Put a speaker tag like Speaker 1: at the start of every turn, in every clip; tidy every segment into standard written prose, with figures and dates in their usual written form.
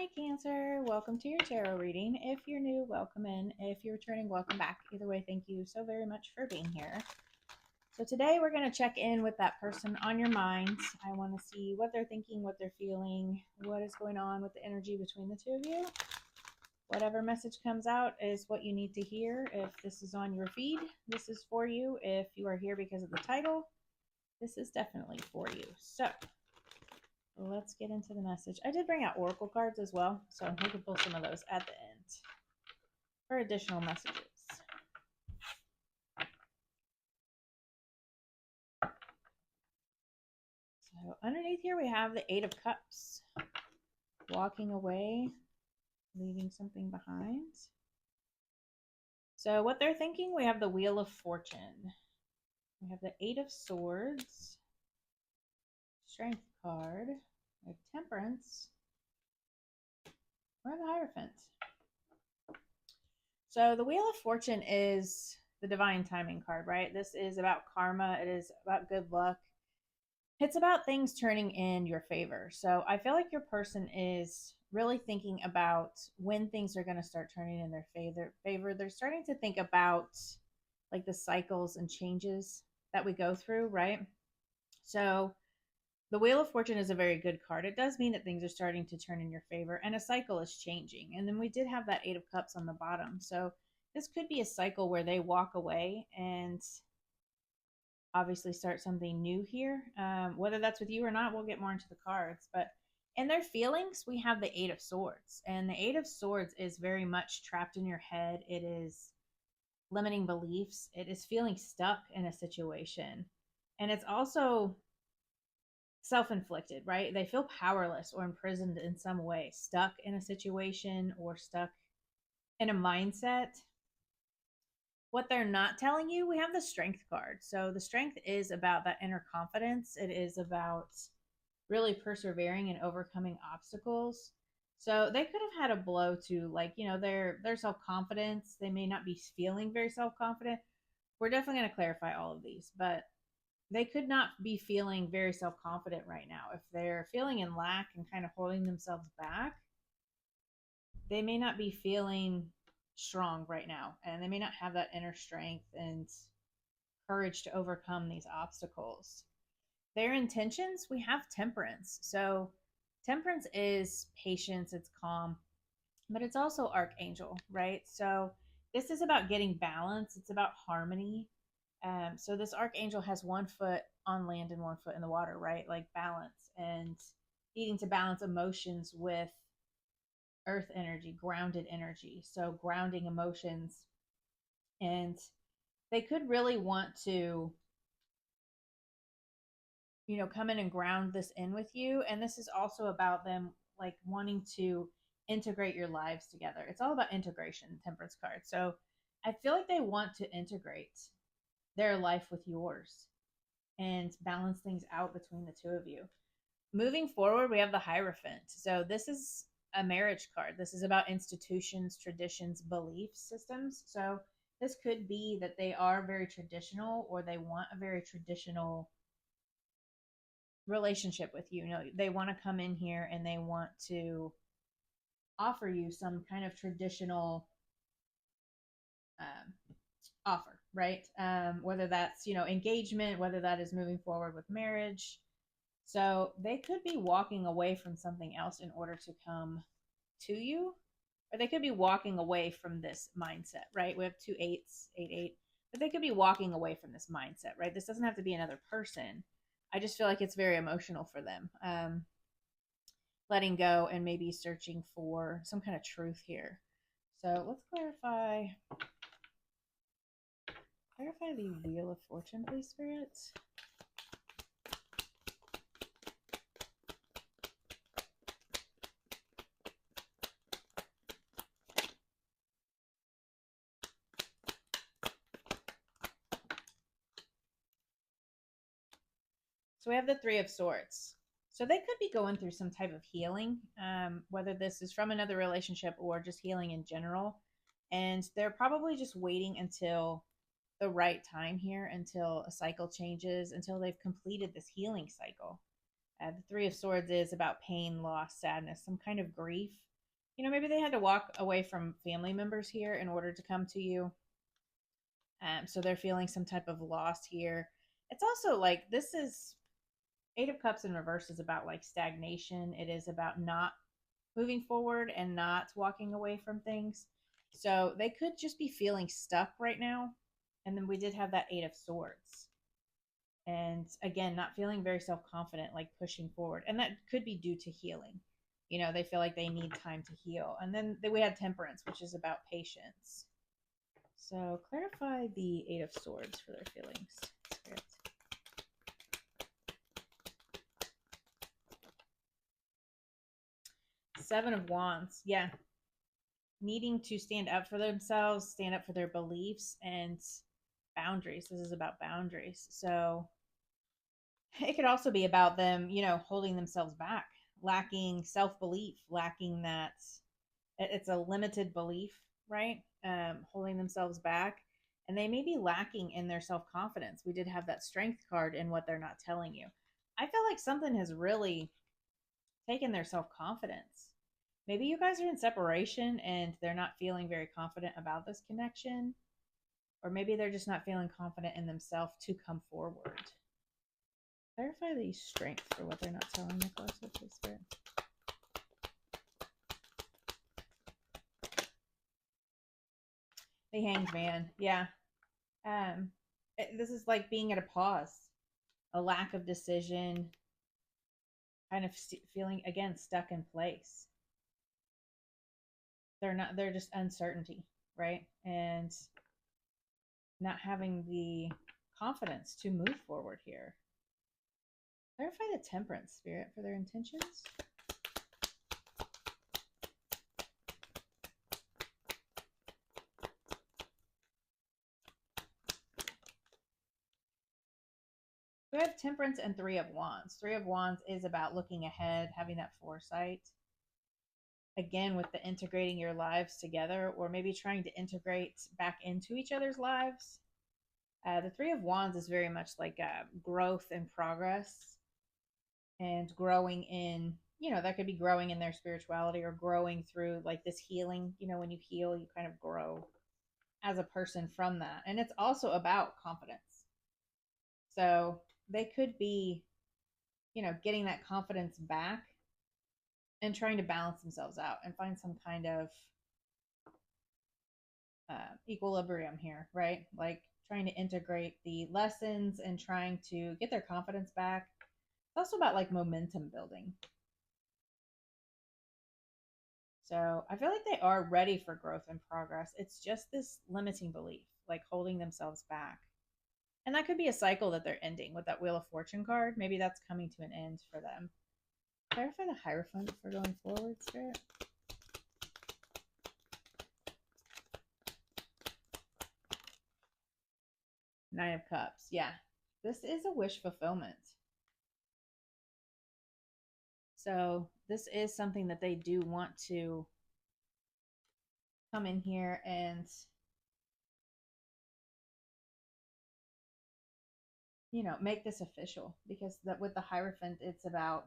Speaker 1: Hi, Cancer. Welcome to your tarot reading. If you're new, welcome in. If you're returning, welcome back. Either way, thank you so very much for being here. So today we're going to check in with that person on your mind. I want to see what they're thinking, what they're feeling, what is going on with the energy between the two of you. Whatever message comes out is what you need to hear. If this is on your feed, this is for you. If you are here because of the title, this is definitely for you. So let's get into the message. I did bring out oracle cards as well, so we can pull some of those at the end for additional messages. So underneath here we have the Eight of Cups. Walking away, leaving something behind. So what they're thinking, we have the Wheel of Fortune. We have the Eight of Swords. Strength card. We have Temperance. We have the Hierophant. So the Wheel of Fortune is the divine timing card, right? This is about karma. It is about good luck. It's about things turning in your favor. So I feel like your person is really thinking about when things are going to start turning in their favor. They're starting to think about like the cycles and changes that we go through, right? So the Wheel of Fortune is a very good card. It does mean that things are starting to turn in your favor and a cycle is changing. And then we did have that Eight of Cups on the bottom. So this could be a cycle where they walk away and obviously start something new here. Whether that's with you or not, we'll get more into the cards. But in their feelings, we have the Eight of Swords. And the Eight of Swords is very much trapped in your head. It is limiting beliefs. It is feeling stuck in a situation. And it's also self-inflicted, right? They feel powerless or imprisoned in some way, stuck in a situation or stuck in a mindset. What they're not telling you, we have the Strength card. So the Strength is about that inner confidence. It is about really persevering and overcoming obstacles. So they could have had a blow to, like, their self-confidence. They may not be feeling very self-confident. We're definitely going to clarify all of these, but they could not be feeling very self-confident right now. If they're feeling in lack and kind of holding themselves back, they may not be feeling strong right now, and they may not have that inner strength and courage to overcome these obstacles. Their intentions, we have Temperance. So Temperance is patience, it's calm, but it's also Archangel, right? So this is about getting balance, it's about harmony. So this Archangel has one foot on land and one foot in the water, right? Like balance and needing to balance emotions with earth energy, grounded energy. So grounding emotions. And they could really want to, come in and ground this in with you. And this is also about them like wanting to integrate your lives together. It's all about integration, Temperance card. So I feel like they want to integrate their life with yours and balance things out between the two of you. Moving forward, we have the Hierophant. So this is a marriage card. This is about institutions, traditions, belief systems. So this could be that they are very traditional or they want a very traditional relationship with you. They want to come in here and they want to offer you some kind of traditional offer, right? Whether that's, engagement, whether that is moving forward with marriage. So they could be walking away from something else in order to come to you, or they could be walking away from this mindset, right? We have two eights, 8, but they could be walking away from this mindset, right? This doesn't have to be another person. I just feel like it's very emotional for them. Letting go and maybe searching for some kind of truth here. So let's clarify the Wheel of Fortune, please, Spirit. So we have the Three of Swords. So they could be going through some type of healing, whether this is from another relationship or just healing in general. And they're probably just waiting until the right time here, until a cycle changes, until they've completed this healing cycle. The Three of Swords is about pain, loss, sadness, some kind of grief. Maybe they had to walk away from family members here in order to come to you. So they're feeling some type of loss here. It's also like this is Eight of Cups in reverse is about like stagnation. It is about not moving forward and not walking away from things. So they could just be feeling stuck right now. And then we did have that Eight of Swords. And again, not feeling very self confident, like pushing forward. And that could be due to healing. They feel like they need time to heal. And then we had Temperance, which is about patience. So clarify the Eight of Swords for their feelings. Spirit. Seven of Wands. Yeah. Needing to stand up for themselves, stand up for their beliefs and boundaries. This is about boundaries. So it could also be about them, holding themselves back, lacking self-belief, lacking that it's a limited belief, right? Holding themselves back. And they may be lacking in their self-confidence. We did have that strength card in what they're not telling you. I feel like something has really taken their self-confidence. Maybe you guys are in separation and they're not feeling very confident about this connection. Or maybe they're just not feeling confident in themselves to come forward. Clarify the strength for what they're not telling Nicholas with his spirit. The Hanged Man. Yeah. This is like being at a pause, a lack of decision, kind of feeling, again, stuck in place. They're just uncertainty, right? And not having the confidence to move forward here. Clarify the Temperance, Spirit, for their intentions. We have Temperance and Three of Wands. Three of Wands is about looking ahead, having that foresight. Again, with the integrating your lives together, or maybe trying to integrate back into each other's lives. The Three of Wands is very much like growth and progress, and growing in, that could be growing in their spirituality or growing through like this healing. When you heal, you kind of grow as a person from that. And it's also about confidence. So they could be, getting that confidence back and trying to balance themselves out and find some kind of equilibrium here, right? Like trying to integrate the lessons and trying to get their confidence back. It's also about like momentum building. So I feel like they are ready for growth and progress. It's just this limiting belief, like holding themselves back. And that could be a cycle that they're ending with that Wheel of Fortune card. Maybe that's coming to an end for them. Clarify the Hierophant for going forward, Spirit. Nine of Cups. Yeah. This is a wish fulfillment. So this is something that they do want to come in here and, make this official, because that with the Hierophant, it's about,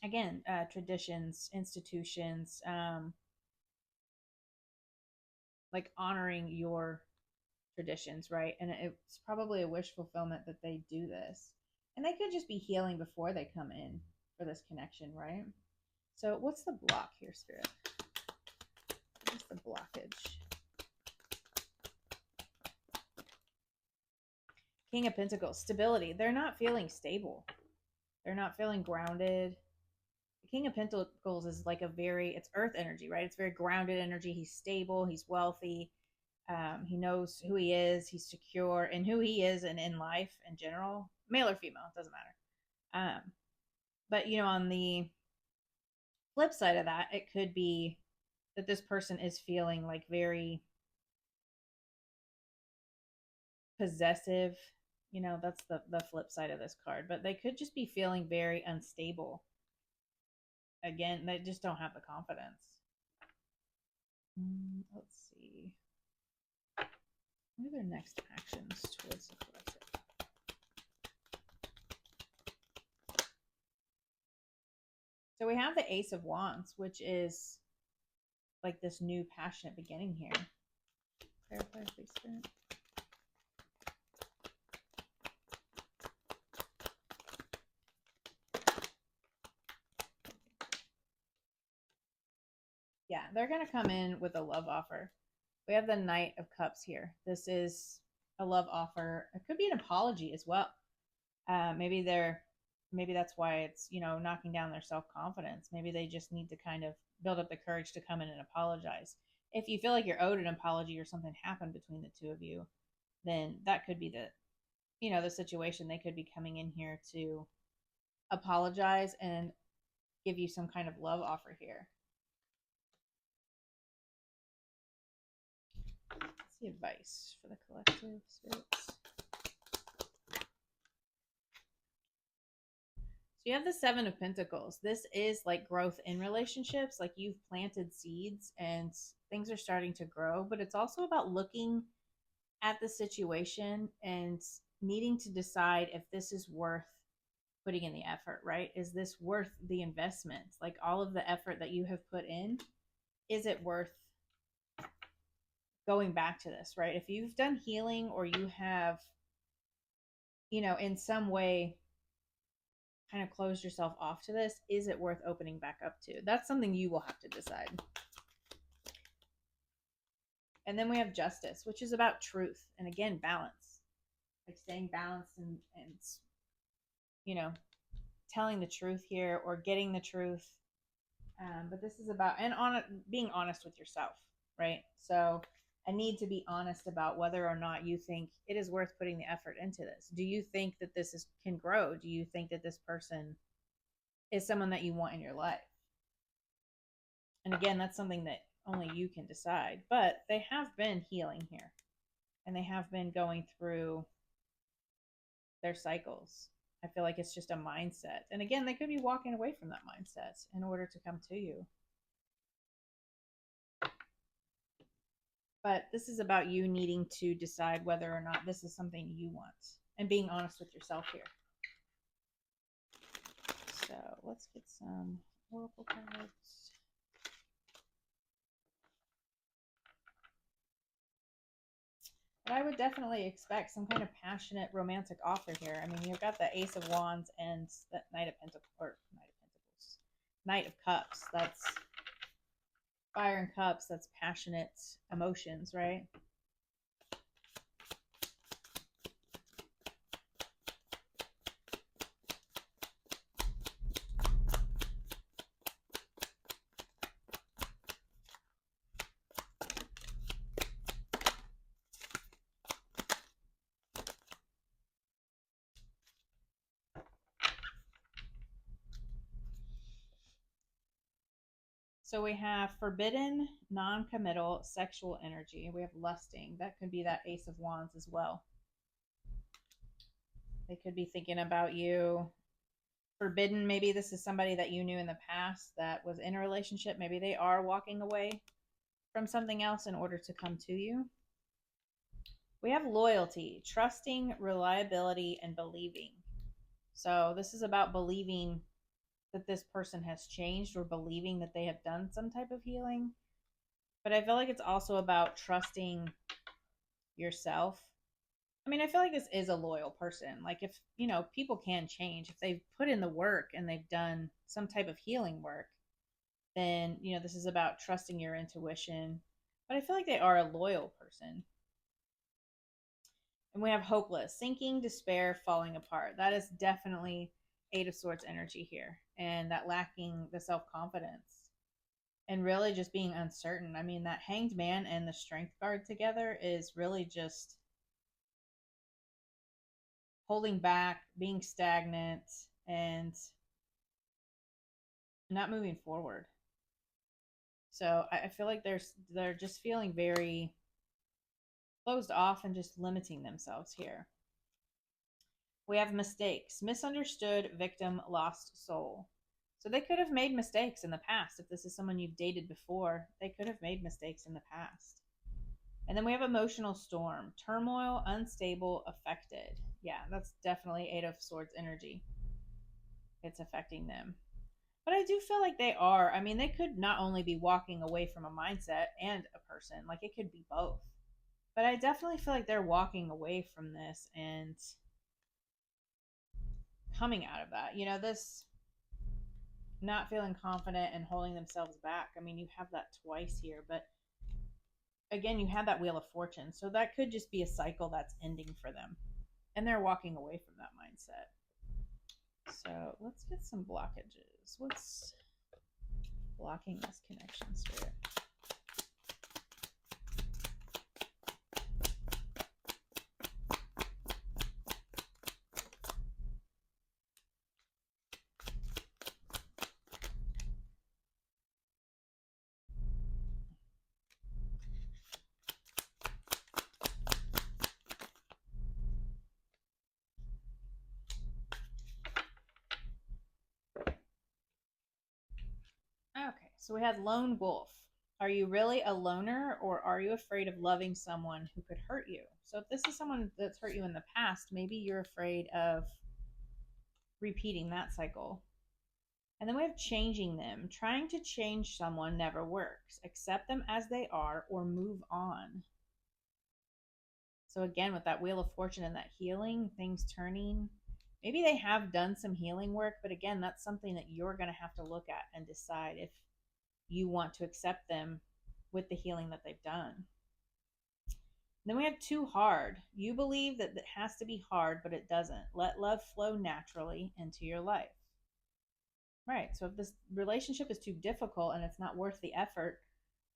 Speaker 1: again, traditions, institutions, like honoring your traditions, right? And it's probably a wish fulfillment that they do this. And they could just be healing before they come in for this connection, right? So what's the block here, Spirit? What's the blockage? King of Pentacles, stability. They're not feeling stable. They're not feeling grounded. The King of Pentacles is like it's earth energy, right? It's very grounded energy. He's stable. He's wealthy. He knows who he is. He's secure in who he is and in life in general. Male or female, it doesn't matter. But, on the flip side of that, it could be that this person is feeling like very possessive. That's the flip side of this card. But they could just be feeling very unstable. Again, they just don't have the confidence. Let's see. What are their next actions towards the collective? So we have the Ace of Wands, which is like this new passionate beginning here. Clarify, please, Spirit. Yeah, they're going to come in with a love offer. We have the Knight of Cups here. This is a love offer. It could be an apology as well. Maybe that's why it's, knocking down their self-confidence. Maybe they just need to kind of build up the courage to come in and apologize. If you feel like you're owed an apology or something happened between the two of you, then that could be the situation. They could be coming in here to apologize and give you some kind of love offer here. What's the advice for the collective spirits? So you have the Seven of Pentacles. This is like growth in relationships. Like you've planted seeds and things are starting to grow, but it's also about looking at the situation and needing to decide if this is worth putting in the effort, right? Is this worth the investment? Like all of the effort that you have put in, is it worth going back to this, right? If you've done healing or you have, in some way kind of closed yourself off to this, is it worth opening back up to? That's something you will have to decide. And then we have Justice, which is about truth. And again, balance. Like staying balanced and telling the truth here or getting the truth. But this is about, and being honest with yourself, right? So a need to be honest about whether or not you think it is worth putting the effort into this. Do you think that this can grow? Do you think that this person is someone that you want in your life? And again, that's something that only you can decide. But they have been healing here. And they have been going through their cycles. I feel like it's just a mindset. And again, they could be walking away from that mindset in order to come to you. But this is about you needing to decide whether or not this is something you want and being honest with yourself here. So let's get some oracle cards. But I would definitely expect some kind of passionate romantic offer here. I mean, you've got the Ace of Wands and the Knight of Pentacles, Knight of Cups. That's Fire and Cups. That's passionate emotions, right? So we have forbidden, non-committal, sexual energy. We have lusting. That could be that Ace of Wands as well. They could be thinking about you. Forbidden, maybe this is somebody that you knew in the past that was in a relationship. Maybe they are walking away from something else in order to come to you. We have loyalty, trusting, reliability, and believing. So this is about believing that this person has changed or believing that they have done some type of healing. But I feel like it's also about trusting yourself. I mean, I feel like this is a loyal person. Like if, people can change. If they've put in the work and they've done some type of healing work, then, this is about trusting your intuition. But I feel like they are a loyal person. And we have hopeless, sinking, despair, falling apart. That is definitely Eight of Swords energy here. And that lacking the self-confidence. And really just being uncertain. I mean, that Hanged Man and the Strength card together is really just holding back, being stagnant, and not moving forward. So I feel like they're just feeling very closed off and just limiting themselves here. We have mistakes, misunderstood, victim, lost soul. So they could have made mistakes in the past. If this is someone you've dated before, they could have made mistakes in the past. And then we have emotional storm, turmoil, unstable, affected. Yeah, that's definitely Eight of Swords energy. It's affecting them. But I do feel like they are. I mean, they could not only be walking away from a mindset and a person, like it could be both. But I definitely feel like they're walking away from this and coming out of that. This not feeling confident and holding themselves back. I mean, you have that twice here, but again, you had that Wheel of Fortune. So that could just be a cycle that's ending for them. And they're walking away from that mindset. So let's get some blockages. What's blocking this connection, Spirit? Okay, so we had lone wolf. Are you really a loner, or are you afraid of loving someone who could hurt you? So if this is someone that's hurt you in the past, maybe you're afraid of repeating that cycle. And then we have changing them. Trying to change someone never works. Accept them as they are or move on. So again, with that Wheel of Fortune and that healing, things turning, maybe they have done some healing work, but again, that's something that you're going to have to look at and decide if you want to accept them with the healing that they've done. Then we have too hard. You believe that it has to be hard, but it doesn't. Let love flow naturally into your life. Right. So if this relationship is too difficult and it's not worth the effort,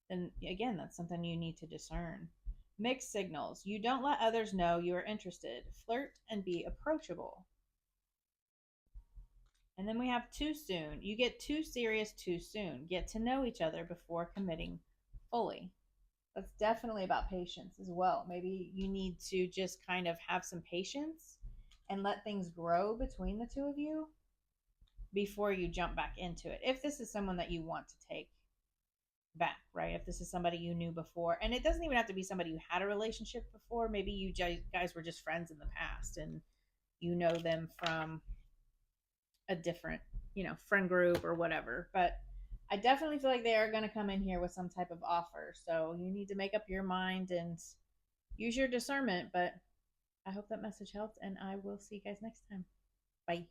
Speaker 1: then again, that's something you need to discern. Mixed signals. You don't let others know you are interested. Flirt and be approachable. And then we have too soon. You get too serious too soon. Get to know each other before committing fully. That's definitely about patience as well. Maybe you need to just kind of have some patience and let things grow between the two of you before you jump back into it. If this is someone that you want to take back, right? If this is somebody you knew before, and it doesn't even have to be somebody you had a relationship before. Maybe you guys were just friends in the past and you know them from a different, friend group or whatever. But I definitely feel like they are going to come in here with some type of offer. So you need to make up your mind and use your discernment. But I hope that message helped, and I will see you guys next time. Bye.